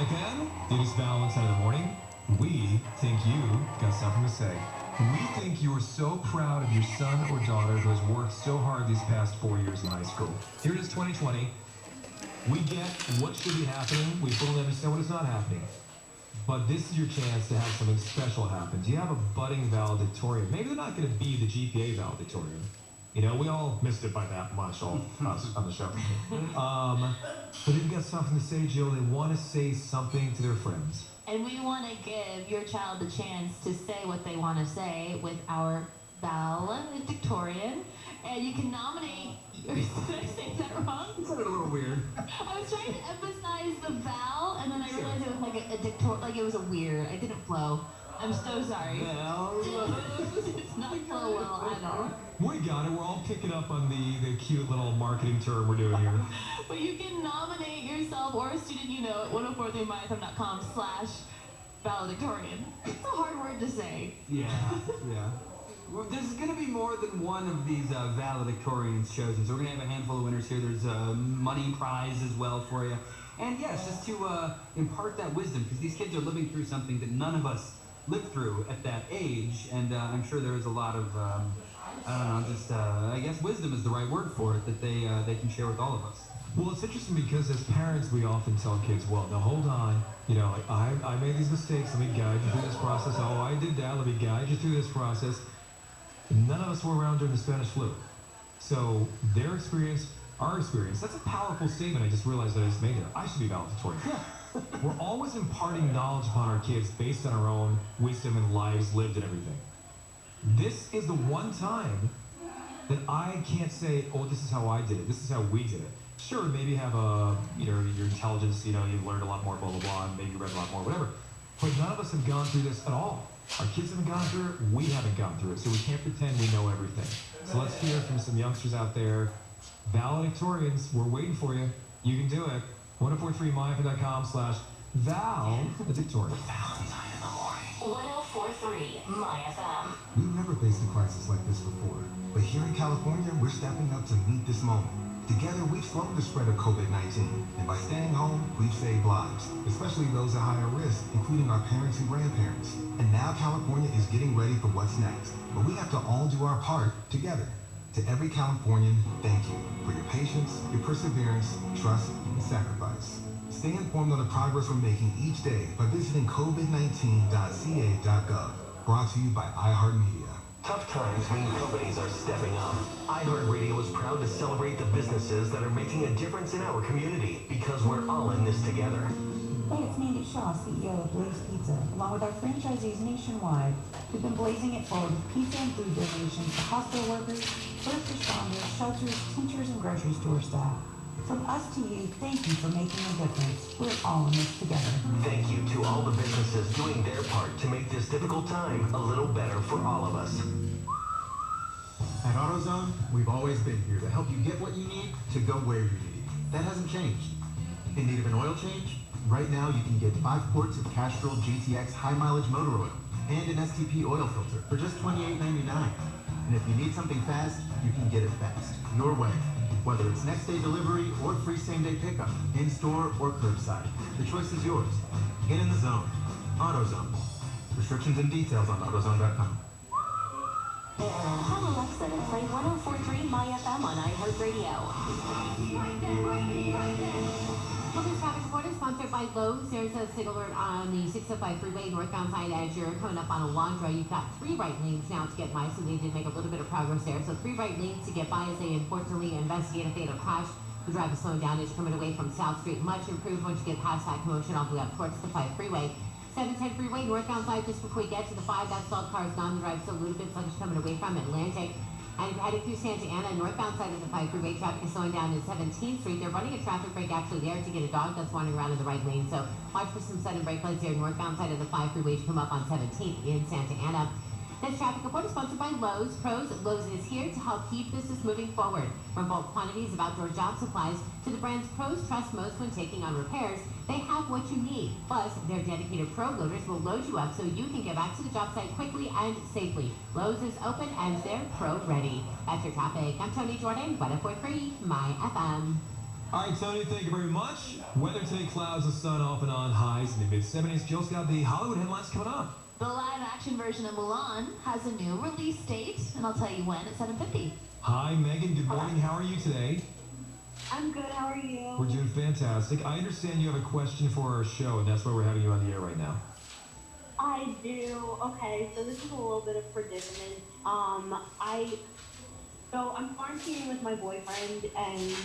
MyFM. It is Valentine in the morning. We think you got something to say. We think you are so proud of your son or daughter who has worked so hard these past 4 years in high school. Here it is, 2020. We get what should be happening. We fully understand what is not happening. But this is your chance to have something special happen. Do you have a budding valedictorian? Maybe they're not going to be the GPA valedictorian. You know, we all missed it by that much, all us on the show. But if you got something to say, Jill, they want to say something to their friends. And we want to give your child the chance to say what they want to say with our valedictorian. And you can nominate your... Did I say that wrong? It sounded a little weird. I was trying to emphasize the vowel, and then I realized it was like a dictor... Like it was a weird... I didn't flow. I'm so sorry. It's not flow well at all. We got it. We're all picking up on the cute little marketing term we're doing here. But you can nominate yourself or a student you know at 1043myfm.com/valedictorian. It's a hard word to say. Yeah. Well, there's going to be more than one of these valedictorians chosen, so we're going to have a handful of winners here. There's a money prize as well for you. And yes, just to impart that wisdom, because these kids are living through something that none of us lived through at that age, and I'm sure there is a lot of, I guess wisdom is the right word for it, that they can share with all of us. Well, it's interesting because as parents, we often tell kids, well, now hold on, you know, I made these mistakes, let me guide you through this process. Oh, I did that, let me guide you through this process. None of us were around during the Spanish flu. So their experience, our experience, that's a powerful statement I just realized that I just made there. I should be valedictorian. We're always imparting knowledge upon our kids based on our own wisdom and lives lived and everything. This is the one time that I can't say, oh, this is how I did it. This is how we did it. Sure, maybe have your intelligence, you've learned a lot more, blah, blah, blah, and maybe you read a lot more, whatever. But none of us have gone through this at all. Our kids haven't gone through it, we haven't gone through it, so we can't pretend we know everything. So let's hear from some youngsters out there. Valedictorians, we're waiting for you. You can do it. 1043myfm.com/valedictorian. Valentine in the morning. 1043 MyFM. We've never faced a crisis like this before, but here in California, we're stepping up to meet this moment. Together, we've slowed the spread of COVID-19, and by staying home, we've saved lives, especially those at higher risk, including our parents and grandparents. And now California is getting ready for what's next, but we have to all do our part together. To every Californian, thank you for your patience, your perseverance, trust, and sacrifice. Stay informed on the progress we're making each day by visiting covid19.ca.gov. Brought to you by iHeartMedia. Tough times mean companies are stepping up. iHeartRadio is proud to celebrate the businesses that are making a difference in our community because we're all in this together. Hey, it's Mandy Shaw, CEO of Blaze Pizza. Along with our franchisees nationwide, we've been blazing it forward with pizza and food donations to hospital workers, first responders, shelters, teachers, and grocery store staff. From us to you, thank you for making a difference. We're all in this together. Thank you to all the businesses doing their part to make this difficult time a little better for all of us. At AutoZone, we've always been here to help you get what you need to go where you need. That hasn't changed. In need of an oil change? Right now you can get 5 quarts of Castrol GTX high mileage motor oil and an STP oil filter for just $28.99. And if you need something fast, you can get it fast, your way. Whether it's next day delivery or free same day pickup, in-store or curbside, the choice is yours. Get in the zone. AutoZone. Restrictions and details on AutoZone.com. Tell Alexa to play 1043 MyFM on iHeartRadio. Well, this traffic report is sponsored by Lowe's. There's a signal alert on the 605 freeway northbound side as you're coming up on Alondra. You've got 3 right lanes now to get by, so they did make a little bit of progress there. So 3 right lanes to get by as they unfortunately investigate a fatal crash. The driver slowing down as you're coming away from South Street. Much improved once you get past that commotion all the way up towards the 5 freeway. 710 freeway northbound side just before you get to the 5. That stalled car is gone. The drive still a little bit sluggish coming away from Atlantic. And if you're heading through Santa Ana, northbound side of the 5 freeway, traffic is slowing down to 17th Street. They're running a traffic break actually there to get a dog that's wandering around in the right lane. So watch for some sudden brake lights there, northbound side of the 5 freeway to come up on 17th in Santa Ana. This traffic report is sponsored by Lowe's. Lowe's is here to help keep business moving forward. From bulk quantities of outdoor job supplies to the brands pros trust most when taking on repairs, they have what you need. Plus, their dedicated pro loaders will load you up so you can get back to the job site quickly and safely. Lowe's is open and they're pro ready. That's your traffic. I'm Tony Jordan, 1043 MyFM. All right, Tony, thank you very much. Weather today, clouds and sun off and on, highs in the mid-70s. Jill's got the Hollywood headlines coming up. The live-action version of Mulan has a new release date, and I'll tell you when at 7:50. Hi, Megan. Good morning. How are you today? I'm good. How are you? We're doing fantastic. I understand you have a question for our show, and that's why we're having you on the air right now. I do. Okay, so this is a little bit of predicament. I'm quarantining with my boyfriend, and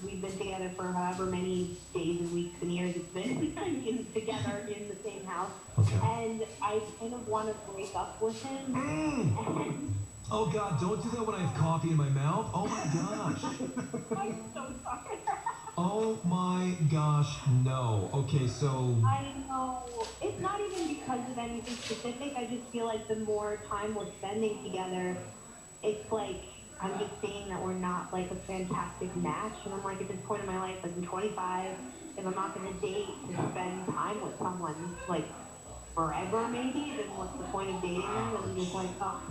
we've been together for however many days and weeks and years it's been together in the same house. Okay. And I kind of want to break up with him. And Oh, God, don't do that when I have coffee in my mouth. Oh, my gosh. I'm so sorry. Oh, my gosh, no. Okay, so... I know. It's not even because of anything specific. I just feel like the more time we're spending together, it's like I'm just seeing that we're not like a fantastic match. And I'm like, at this point in my life, like I'm 25, if I'm not going to date to spend time with someone like forever maybe, then what's the point of dating them? And I'm just like, oh.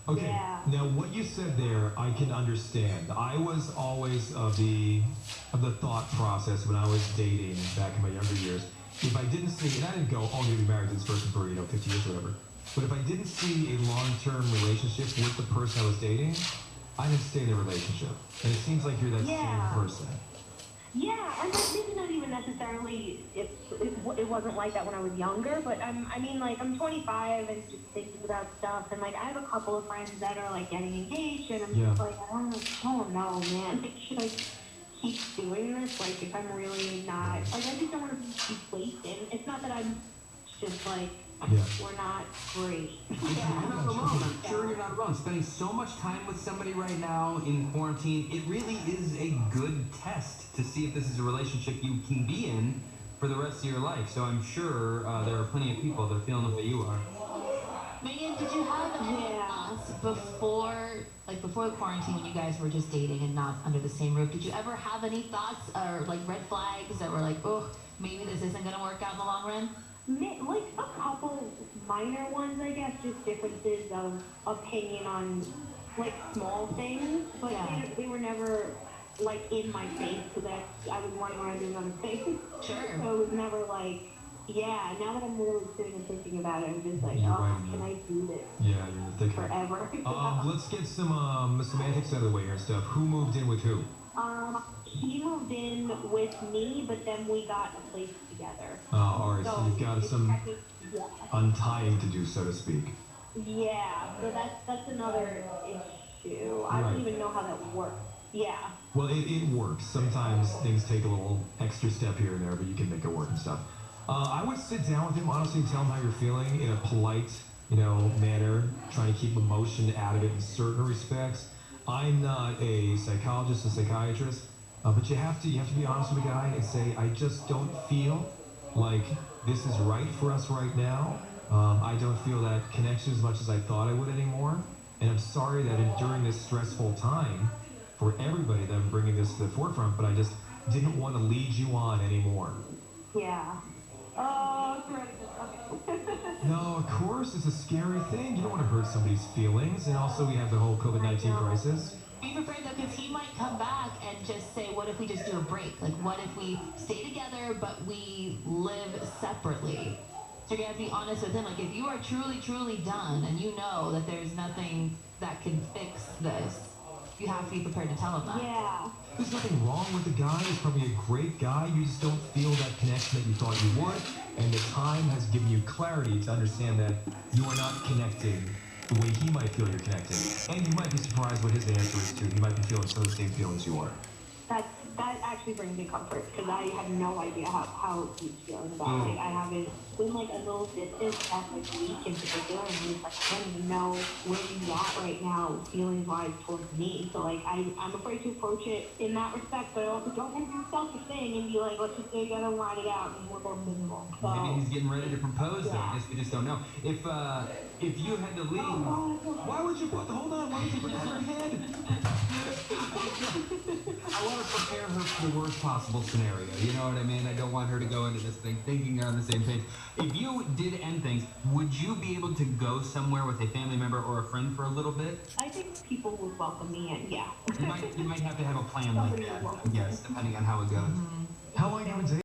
Okay, Yeah. now what you said there, I can understand. I was always of the thought process when I was dating back in my younger years. If I didn't see, and I didn't go, oh, I'm going to be married to this person for, 50 years or whatever. But if I didn't see a long-term relationship with the person I was dating, I didn't stay in the relationship. And it seems like you're that same person. Yeah, and like, maybe not even necessarily, it wasn't like that when I was younger, but I'm 25 and just thinking about stuff, and like I have a couple of friends that are like getting engaged, and I'm just like, I don't know, man, like, should I keep doing this? Like, if I'm really not, like, I just don't want to be complacent. It's not that I'm just like, we're not great. You're not alone. I'm sure you're not alone. Spending so much time with somebody right now in quarantine, it really is a good test to see if this is a relationship you can be in for the rest of your life. So I'm sure there are plenty of people that are feeling the way you are. Megan, did you have any thoughts before the quarantine when you guys were just dating and not under the same roof? Did you ever have any thoughts or like red flags that were like, oh, maybe this isn't going to work out in the long run? Like a couple minor ones, I guess, just differences of opinion on like small things, but they were never like in my face because I was running around doing other things. Sure. So it was never like, yeah. Now that I'm really sitting and thinking about it, I'm just like, can I do this? Yeah, you're the thick forever? Let's get some semantics out of the way here and stuff. Who moved in with who? He moved in with me, but then we got a place together. Oh, all right. So you've got some untying to do, so to speak. Yeah. So that's another issue. I don't even know how that works. Yeah. Well, it works. Sometimes things take a little extra step here and there, but you can make it work and stuff. I would sit down with him, honestly, and tell him how you're feeling in a polite, manner, trying to keep emotion out of it in certain respects. I'm not a psychologist, a psychiatrist, but you have to be honest with the guy and say, I just don't feel like this is right for us right now. I don't feel that connection as much as I thought I would anymore. And I'm sorry that during this stressful time, for everybody that I'm bringing this to the forefront, but I just didn't want to lead you on anymore. Yeah. Oh, okay. No, of course, it's a scary thing. You don't want to hurt somebody's feelings. And also we have the whole COVID-19 crisis. Be prepared though, because he might come back and just say, what if we just do a break? Like, what if we stay together, but we live separately? So you have to be honest with him. Like, if you are truly, truly done and you know that there's nothing that can fix this, you have to be prepared to tell him that. Yeah. There's nothing wrong with the guy. He's probably a great guy. You just don't feel that connection that you thought you would. And the time has given you clarity to understand that you are not connecting the way he might feel you're connecting. And you might be surprised what his answer is too. He might be feeling some of the same feelings you are. That actually brings me comfort because I have no idea how he's feeling about it. I haven't been like a little distance past like week in particular, and he's like, I don't even know where he's at right now, feelings wise towards me. So like I'm afraid to approach it in that respect, but I also don't want to do a selfish thing and be like, let's just stay together and ride it out, and we're both miserable. So, maybe he's getting ready to propose though. I guess we just don't know. If you had to leave, why would you put? Hold on, why would you put that on your head? I want to prepare her for the worst possible scenario. You know what I mean? I don't want her to go into this thing thinking they're on the same page. If you did end things, would you be able to go somewhere with a family member or a friend for a little bit? I think people would welcome me in, yeah. You might have to have a plan like that, yes, depending on how it goes. How long you been dating?